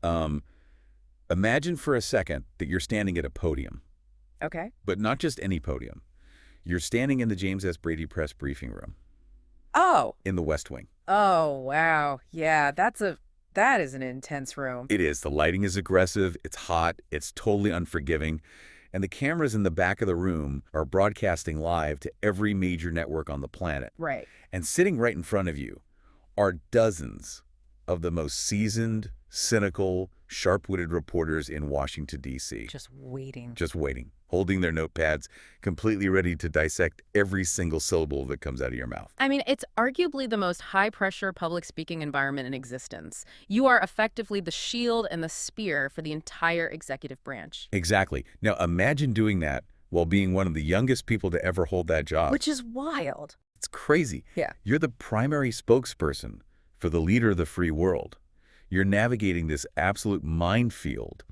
Um, Imagine for a second that you're standing at a podium, Okay. but not just any podium. You're standing in the James S. Brady Press briefing room Oh. in the West Wing. Oh, wow. Yeah, that is an intense room. It is. The lighting is aggressive, it's hot, it's totally unforgiving, and the cameras in the back of the room are broadcasting live to every major network on the planet. Right. And sitting right in front of you are dozens of the most seasoned, cynical, sharp-witted reporters in Washington, D.C. Just waiting. Just waiting, holding their notepads, completely ready to dissect every single syllable that comes out of your mouth. I mean, it's arguably the most high-pressure public speaking environment in existence. You are effectively the shield and the spear for the entire executive branch. Exactly. Now imagine doing that while being one of the youngest people to ever hold that job. Which is wild. It's crazy. Yeah. You're the primary spokesperson for the leader of the free world. You're navigating this absolute minefield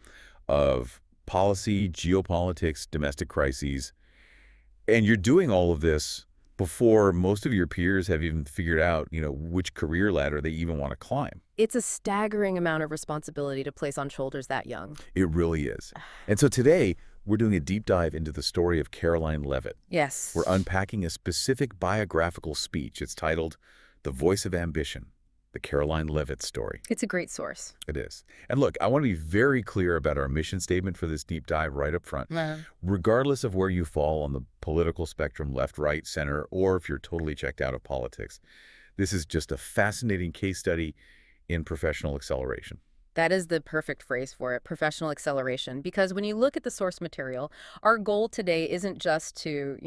of policy, geopolitics, domestic crises, and you're doing all of this before most of your peers have even figured out, which career ladder they even want to climb. It's a staggering amount of responsibility to place on shoulders that young. It really is. And so today, we're doing a deep dive into the story of Karoline Leavitt. Yes. We're unpacking a specific biographical speech. It's titled The Voice of Ambition, the Karoline Leavitt story. It's a great source. It is. And look, I want to be very clear about our mission statement for this deep dive right up front. Regardless of where you fall on the political spectrum, left, right, center, or if you're totally checked out of politics, this is just a fascinating case study in professional acceleration. That is the perfect phrase for it, professional acceleration. Because when you look at the source material, our goal today isn't just to,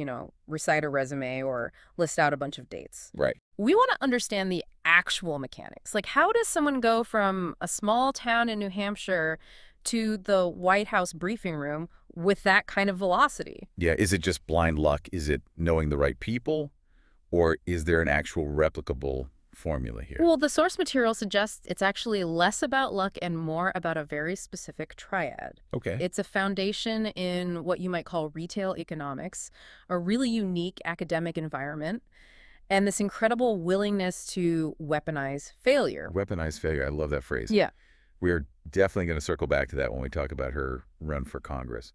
recite a resume or list out a bunch of dates. Right. We want to understand the actual mechanics. Like, how does someone go from a small town in New Hampshire to the White House briefing room with that kind of velocity? Yeah, is it just blind luck? Is it knowing the right people? Or is there an actual replicable formula here? Well, the source material suggests it's actually less about luck and more about a very specific triad. Okay. It's a foundation in what you might call retail economics, a really unique academic environment, and this incredible willingness to weaponize failure. Weaponized failure. I love that phrase. Yeah. We're definitely going to circle back to that when we talk about her run for Congress.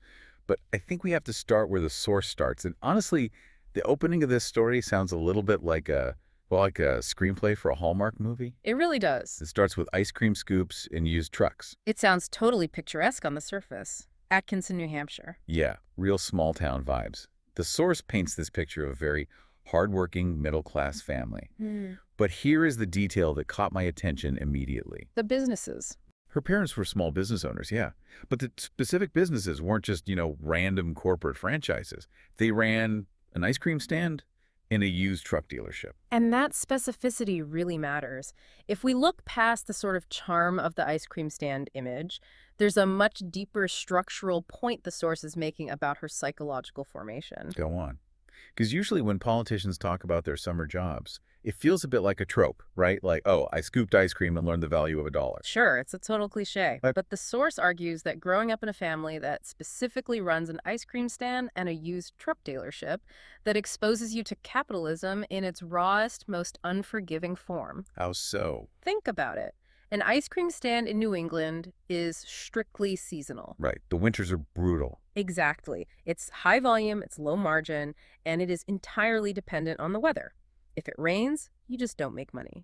But I think we have to start where the source starts. And honestly, the opening of this story sounds a little bit like a screenplay for a Hallmark movie. It really does. It starts with ice cream scoops and used trucks. It sounds totally picturesque on the surface. Atkinson, New Hampshire. Yeah, real small town vibes. The source paints this picture of a very hardworking middle-class family. But here is the detail that caught my attention immediately. The businesses. Her parents were small business owners, yeah. But the specific businesses weren't just, random corporate franchises. They ran an ice cream stand and a used truck dealership. And that specificity really matters. If we look past the sort of charm of the ice cream stand image, there's a much deeper structural point the source is making about her psychological formation. Go on. Because usually when politicians talk about their summer jobs, it feels a bit like a trope, right? Like, oh, I scooped ice cream and learned the value of $1. Sure, it's a total cliche. But But the source argues that growing up in a family that specifically runs an ice cream stand and a used truck dealership that exposes you to capitalism in its rawest, most unforgiving form. how so? Think about it. An ice cream stand in New England is strictly seasonal. Right. The winters are brutal. Exactly. It's high volume, it's low margin, and it is entirely dependent on the weather. If it rains, you just don't make money.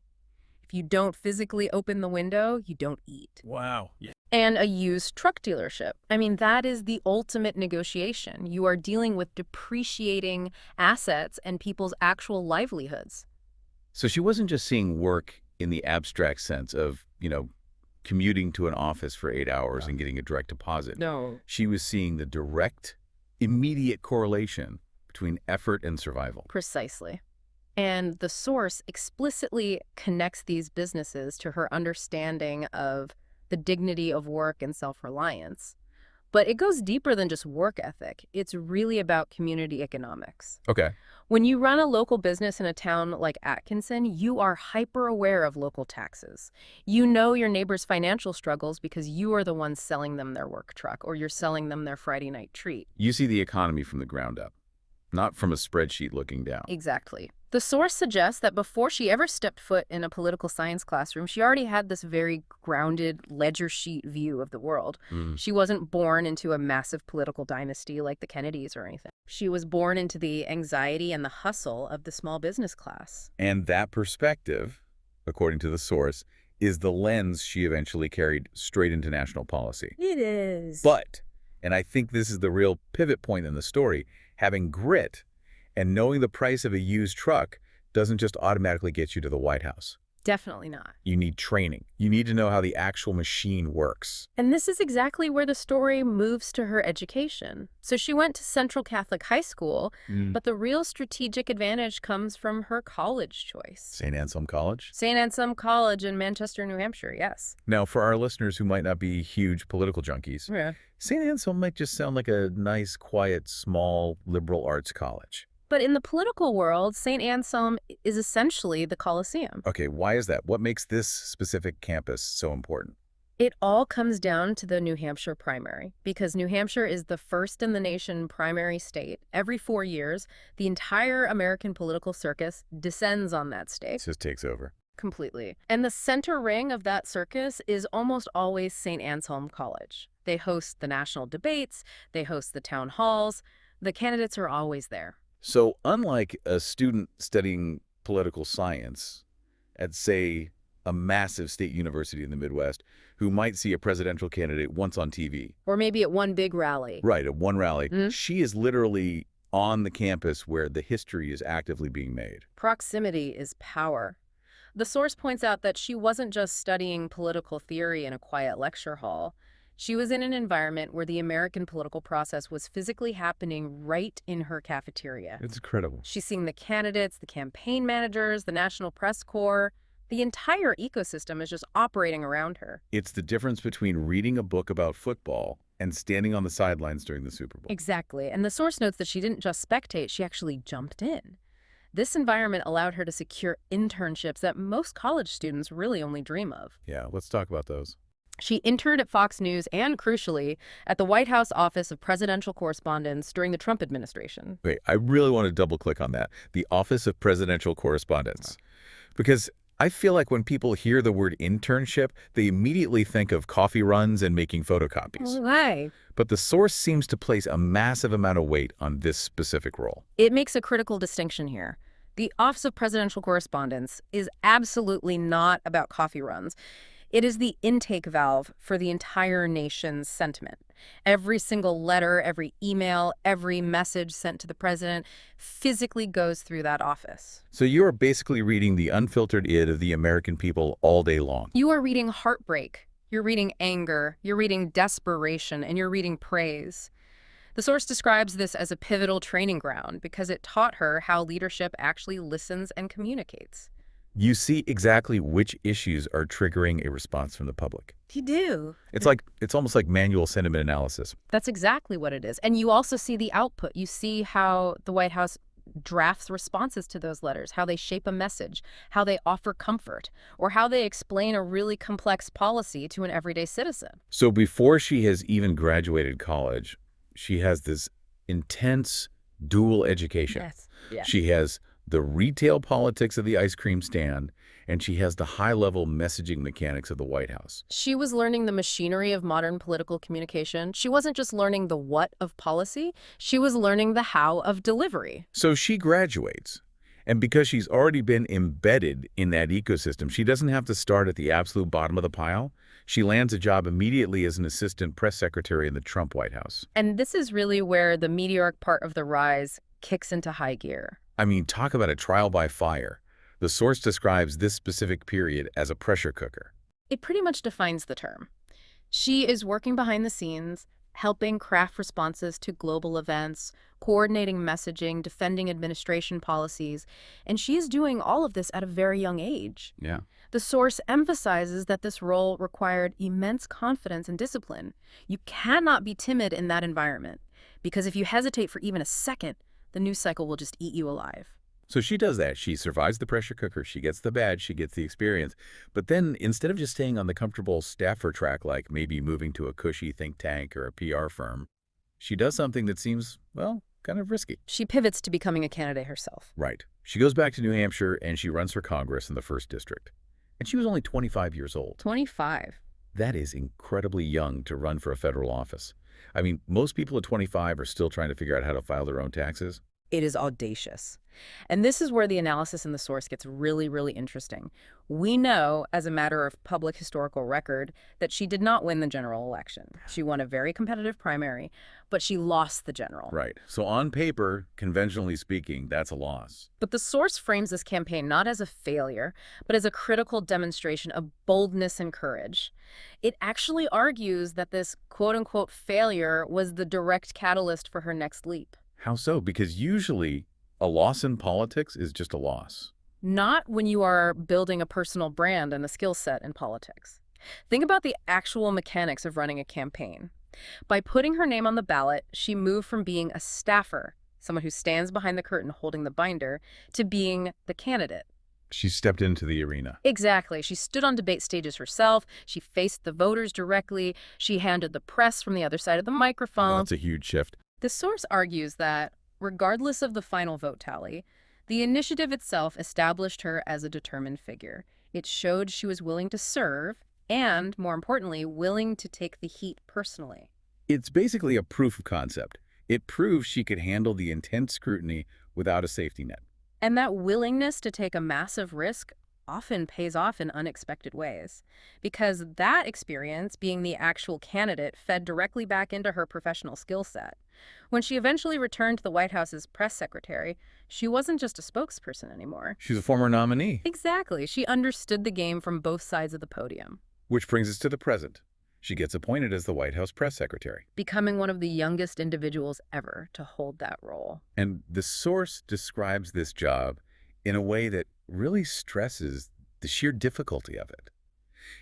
If you don't physically open the window, you don't eat. Wow. Yeah. And a used truck dealership. I mean, that is the ultimate negotiation. You are dealing with depreciating assets and people's actual livelihoods. So she wasn't just seeing work in the abstract sense of, commuting to an office for 8 hours and getting a direct deposit. No. She was seeing the direct, immediate correlation between effort and survival. Precisely. And the source explicitly connects these businesses to her understanding of the dignity of work and self-reliance. But it goes deeper than just work ethic. It's really about community economics. Okay. When you run a local business in a town like Atkinson, you are hyper aware of local taxes. You know your neighbor's financial struggles because you are the one selling them their work truck or you're selling them their Friday night treat. You see the economy from the ground up, not from a spreadsheet looking down. Exactly. The source suggests that before she ever stepped foot in a political science classroom, she already had this very grounded, ledger sheet view of the world. Mm. She wasn't born into a massive political dynasty like the Kennedys or anything. She was born into the anxiety and the hustle of the small business class. And that perspective, according to the source, is the lens she eventually carried straight into national policy. It is. But, and I think this is the real pivot point in the story, having grit and knowing the price of a used truck doesn't just automatically get you to the White House. Definitely not. You need training. You need to know how the actual machine works. And this is exactly where the story moves to her education. So she went to Central Catholic High School, but the real strategic advantage comes from her college choice. St. Anselm College? St. Anselm College in Manchester, New Hampshire, yes. Now, for our listeners who might not be huge political junkies, Yeah. St. Anselm might just sound like a nice, quiet, small liberal arts college. But in the political world, St. Anselm is essentially the Colosseum. Okay, why is that? What makes this specific campus so important? It all comes down to the New Hampshire primary, because New Hampshire is the first in the nation primary state. Every 4 years, the entire American political circus descends on that state. It just takes over. Completely. And the center ring of that circus is almost always St. Anselm College. They host the national debates, they host the town halls. The candidates are always there. So unlike a student studying political science at, say, a massive state university in the Midwest who might see a presidential candidate once on TV. Or maybe at one big rally. Right, at one rally. Mhm. She is literally on the campus where the history is actively being made. Proximity is power. The source points out that she wasn't just studying political theory in a quiet lecture hall. She was in an environment where the American political process was physically happening right in her cafeteria. It's incredible. She's seeing the candidates, the campaign managers, the National Press Corps. The entire ecosystem is just operating around her. It's the difference between reading a book about football and standing on the sidelines during the Super Bowl. Exactly. And the source notes that she didn't just spectate, she actually jumped in. This environment allowed her to secure internships that most college students really only dream of. Yeah, let's talk about those. She interned at Fox News and, crucially, at the White House Office of Presidential Correspondence during the Trump administration. Wait, I really want to double click on that. The Office of Presidential Correspondence. Because I feel like when people hear the word internship, they immediately think of coffee runs and making photocopies. Why? But the source seems to place a massive amount of weight on this specific role. It makes a critical distinction here. The Office of Presidential Correspondence is absolutely not about coffee runs. It is the intake valve for the entire nation's sentiment. Every single letter, every email, every message sent to the president physically goes through that office. So you are basically reading the unfiltered id of the American people all day long. You are reading heartbreak, you're reading anger, you're reading desperation, and you're reading praise. The source describes this as a pivotal training ground because it taught her how leadership actually listens and communicates. You see exactly which issues are triggering a response from the public. You do. It's almost like manual sentiment analysis. That's exactly what it is. And you also see the output. You see how the White House drafts responses to those letters, how they shape a message, how they offer comfort, or how they explain a really complex policy to an everyday citizen. So before she has even graduated college, she has this intense dual education. Yes. Yeah. She has the retail politics of the ice cream stand, and she has the high-level messaging mechanics of the White House. She was learning the machinery of modern political communication. She wasn't just learning the what of policy, she was learning the how of delivery. So she graduates, and because she's already been embedded in that ecosystem, she doesn't have to start at the absolute bottom of the pile. She lands a job immediately as an assistant press secretary in the Trump White House. And this is really where the meteoric part of the rise kicks into high gear. I mean, talk about a trial by fire. The source describes this specific period as a pressure cooker. It pretty much defines the term. She is working behind the scenes, helping craft responses to global events, coordinating messaging, defending administration policies, and she is doing all of this at a very young age. Yeah. The source emphasizes that this role required immense confidence and discipline. You cannot be timid in that environment, because if you hesitate for even a second, the news cycle will just eat you alive. So she does that. She survives the pressure cooker. She gets the badge. She gets the experience. But then instead of just staying on the comfortable staffer track, like maybe moving to a cushy think tank or a PR firm, she does something that seems, well, kind of risky. She pivots to becoming a candidate herself. Right. She goes back to New Hampshire and she runs for Congress in the 1st District. And she was only 25 years old. 25. That is incredibly young to run for a federal office. I mean, most people at 25 are still trying to figure out how to file their own taxes. It is audacious. And this is where the analysis in the source gets really, really interesting. We know, as a matter of public historical record, that she did not win the general election. She won a very competitive primary, but she lost the general. Right. So on paper, conventionally speaking, that's a loss. But the source frames this campaign not as a failure, but as a critical demonstration of boldness and courage. It actually argues that this quote-unquote failure was the direct catalyst for her next leap. How so? Because usually a loss in politics is just a loss. Not when you are building a personal brand and a skill set in politics. Think about the actual mechanics of running a campaign. By putting her name on the ballot, she moved from being a staffer, someone who stands behind the curtain holding the binder, to being the candidate. She stepped into the arena. Exactly. She stood on debate stages herself. She faced the voters directly. She handled the press from the other side of the microphone. That's a huge shift. The source argues that, regardless of the final vote tally, the initiative itself established her as a determined figure. It showed she was willing to serve and, more importantly, willing to take the heat personally. It's basically a proof of concept. It proves she could handle the intense scrutiny without a safety net. And that willingness to take a massive risk often pays off in unexpected ways, because that experience, being the actual candidate, fed directly back into her professional skill set. When she eventually returned to the White House's press secretary, she wasn't just a spokesperson anymore. She's a former nominee. Exactly. She understood the game from both sides of the podium. Which brings us to the present. She gets appointed as the White House press secretary. Becoming one of the youngest individuals ever to hold that role. And the source describes this job in a way that really stresses the sheer difficulty of it.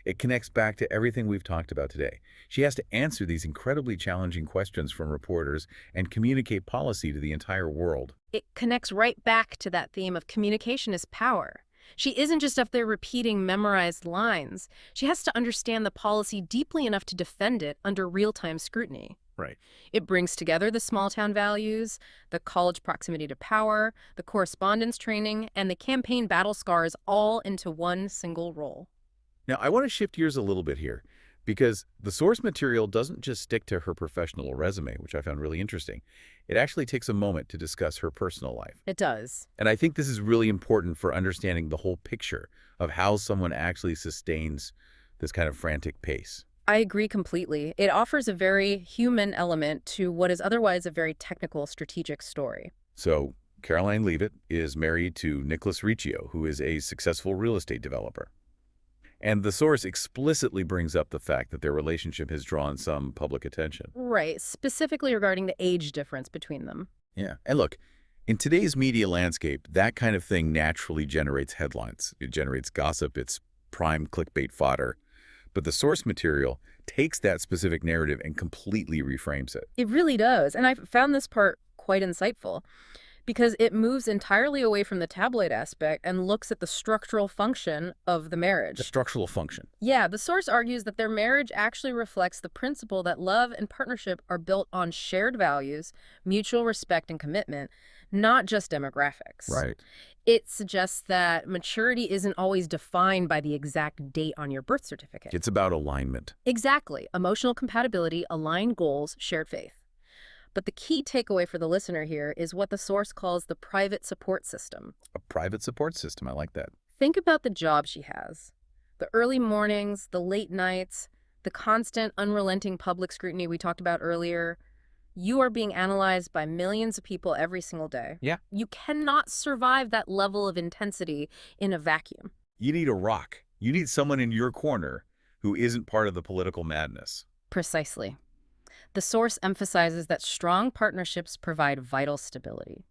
It connects back to everything we've talked about today. She has to answer these incredibly challenging questions from reporters and communicate policy to the entire world. It connects right back to that theme of communication is power. She isn't just up there repeating memorized lines. She has to understand the policy deeply enough to defend it under real-time scrutiny. Right. It brings together the small-town values, the college proximity to power, the correspondence training, and the campaign battle scars all into one single role. Now, I want to shift gears a little bit here, because the source material doesn't just stick to her professional resume, which I found really interesting. It actually takes a moment to discuss her personal life. It does. And I think this is really important for understanding the whole picture of how someone actually sustains this kind of frantic pace. I agree completely. It offers a very human element to what is otherwise a very technical, strategic story. So, Karoline Leavitt is married to Nicholas Riccio, who is a successful real estate developer. And the source explicitly brings up the fact that their relationship has drawn some public attention. Right, specifically regarding the age difference between them. Yeah. And look, in today's media landscape, that kind of thing naturally generates headlines. It generates gossip. It's prime clickbait fodder. But the source material takes that specific narrative and completely reframes it. It really does. And I found this part quite insightful because it moves entirely away from the tabloid aspect and looks at the structural function of the marriage. The structural function. Yeah, the source argues that their marriage actually reflects the principle that love and partnership are built on shared values, mutual respect and commitment, not just demographics. Right. It suggests that maturity isn't always defined by the exact date on your birth certificate. It's about alignment. Exactly. Emotional compatibility, aligned goals, shared faith. But the key takeaway for the listener here is what the source calls the private support system. A private support system. I like that. Think about the job she has. The early mornings, the late nights, the constant, unrelenting public scrutiny we talked about earlier. You are being analyzed by millions of people every single day. Yeah. You cannot survive that level of intensity in a vacuum. You need a rock. You need someone in your corner who isn't part of the political madness. Precisely. The source emphasizes that strong partnerships provide vital stability.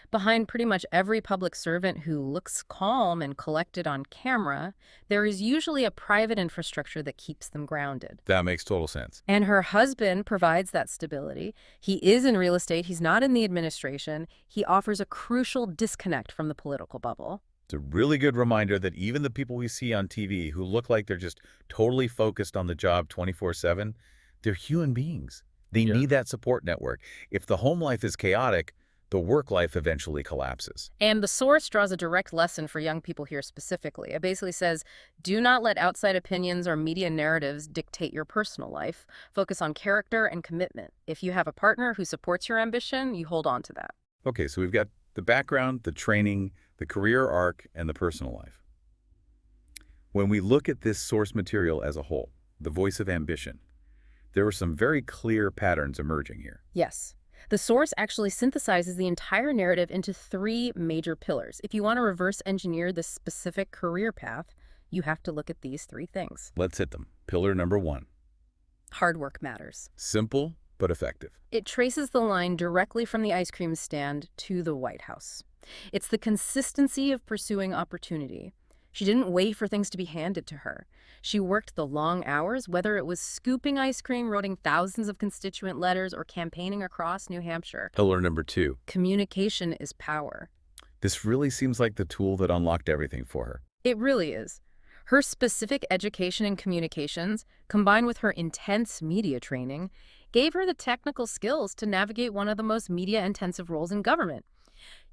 Behind pretty much every public servant who looks calm and collected on camera, there is usually a private infrastructure that keeps them grounded. That makes total sense. And her husband provides that stability. He is in real estate. He's not in the administration. He offers a crucial disconnect from the political bubble. It's a really good reminder that even the people we see on TV who look like they're just totally focused on the job 24/7, they're human beings. They need that support network. If the home life is chaotic, the work life eventually collapses. And the source draws a direct lesson for young people here specifically. It basically says, do not let outside opinions or media narratives dictate your personal life. Focus on character and commitment. If you have a partner who supports your ambition, you hold on to that. Okay, so we've got the background, the training, the career arc, and the personal life. When we look at this source material as a whole, the voice of ambition, there are some very clear patterns emerging here. Yes. The source actually synthesizes the entire narrative into 3 major pillars. If you want to reverse engineer this specific career path, you have to look at these 3 things. Let's hit them. Pillar number 1. Hard work matters. Simple but effective. It traces the line directly from the ice cream stand to the White House. It's the consistency of pursuing opportunity. She didn't wait for things to be handed to her. She worked the long hours, whether it was scooping ice cream, writing thousands of constituent letters, or campaigning across New Hampshire. Pillar number 2. Communication is power. This really seems like the tool that unlocked everything for her. It really is. Her specific education in communications, combined with her intense media training, gave her the technical skills to navigate one of the most media-intensive roles in government.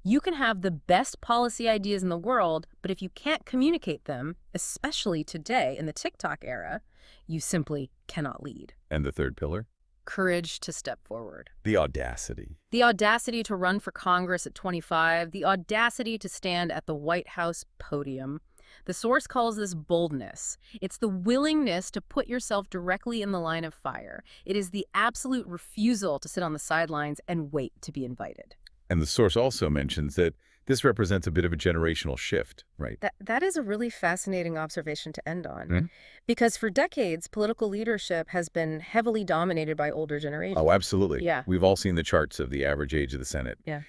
You can have the best policy ideas in the world, but if you can't communicate them, especially today in the TikTok era, you simply cannot lead. And the 3rd pillar? Courage to step forward. The audacity. The audacity to run for Congress at 25, the audacity to stand at the White House podium. The source calls this boldness. It's the willingness to put yourself directly in the line of fire. It is the absolute refusal to sit on the sidelines and wait to be invited. And the source also mentions that this represents a bit of a generational shift, right? That is a really fascinating observation to end on. Because for decades, political leadership has been heavily dominated by older generations. Oh, absolutely. Yeah. We've all seen the charts of the average age of the Senate. Yeah.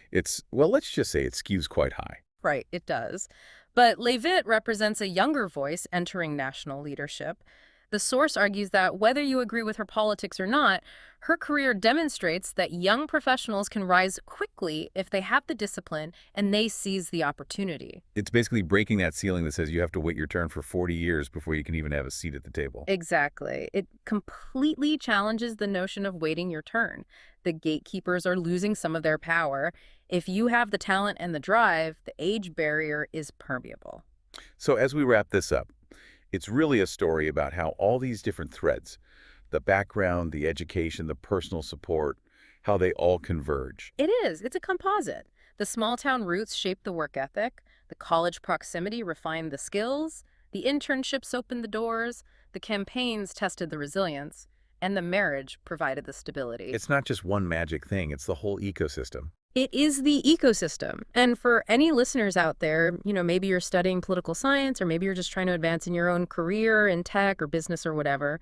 Well, let's just say it skews quite high. Right, it does. But Leavitt represents a younger voice entering national leadership. The source argues that whether you agree with her politics or not, her career demonstrates that young professionals can rise quickly if they have the discipline and they seize the opportunity. It's basically breaking that ceiling that says you have to wait your turn for 40 years before you can even have a seat at the table. Exactly. It completely challenges the notion of waiting your turn. The gatekeepers are losing some of their power. If you have the talent and the drive, the age barrier is permeable. So as we wrap this up, it's really a story about how all these different threads, the background, the education, the personal support, how they all converge. It is. It's a composite. The small-town roots shape the work ethic. The college proximity refined the skills. The internships opened the doors. The campaigns tested the resilience. And the marriage provided the stability. It's not just one magic thing. It's the whole ecosystem. It is the ecosystem. And for any listeners out there, maybe you're studying political science, or maybe you're just trying to advance in your own career in tech or business or whatever,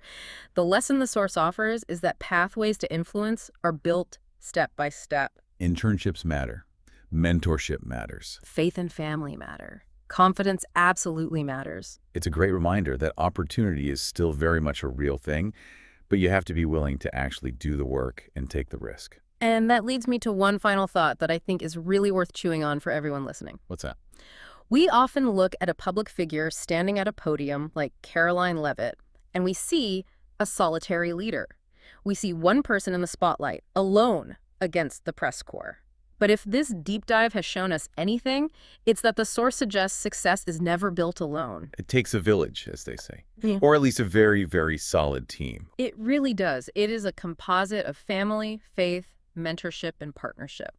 the lesson the source offers is that pathways to influence are built step by step. Internships matter. Mentorship matters. Faith and family matter. Confidence absolutely matters. It's a great reminder that opportunity is still very much a real thing, but you have to be willing to actually do the work and take the risk. And that leads me to one final thought that I think is really worth chewing on for everyone listening. What's that? We often look at a public figure standing at a podium like Karoline Leavitt, and we see a solitary leader. We see one person in the spotlight, alone against the press corps. But if this deep dive has shown us anything, it's that the source suggests success is never built alone. It takes a village, as they say, Yeah. or at least a very, very solid team. It really does. It is a composite of family, faith, mentorship, and partnership.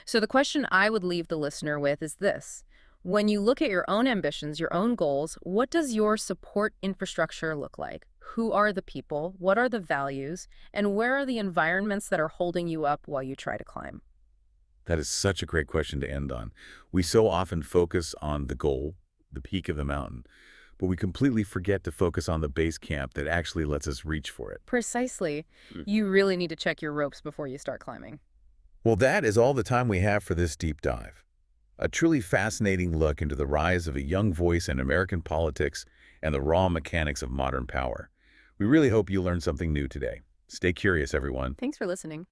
So the question I would leave the listener with is this. When you look at your own ambitions, your own goals, what does your support infrastructure look like? Who are the people? What are the values? And where are the environments that are holding you up while you try to climb? That is such a great question to end on. We so often focus on the goal, the peak of the mountain, but we completely forget to focus on the base camp that actually lets us reach for it. Precisely. You really need to check your ropes before you start climbing. Well, that is all the time we have for this deep dive. A truly fascinating look into the rise of a young voice in American politics and the raw mechanics of modern power. We really hope you learned something new today. Stay curious, everyone. Thanks for listening.